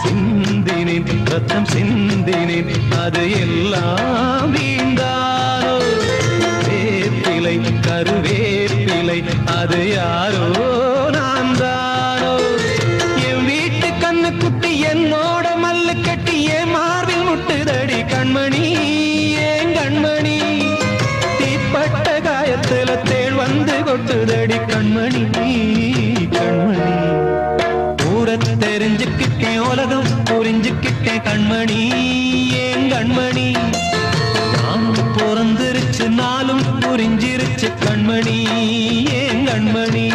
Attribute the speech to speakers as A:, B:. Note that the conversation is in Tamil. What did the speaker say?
A: சிந்தினேன் ரத்தம் சிந்தினேன் அது எல்லாம் வீண்டானோ வேப்பிலை கருவேப்பிலை அது யாரோ நான் தானோ என் வீட்டு கண்ணு குட்டி என்னோட மல்லு கட்டி என் மார்பில் முட்டுதடி கண்மணி ஏன் கண்மணி தீப்பட்ட காயத்துல தேள் வந்து கொட்டுதடி கண்மணி கண்மணி ஊர தெரிஞ்சுக்கிட்டேன் உலகம் புரிஞ்சுக்கிட்டேன் கண்மணி ஏன் கண்மணி நானும் பிறந்திருச்சு நாளும் புரிஞ்சிருச்சு கண்மணி ஏன் கண்மணி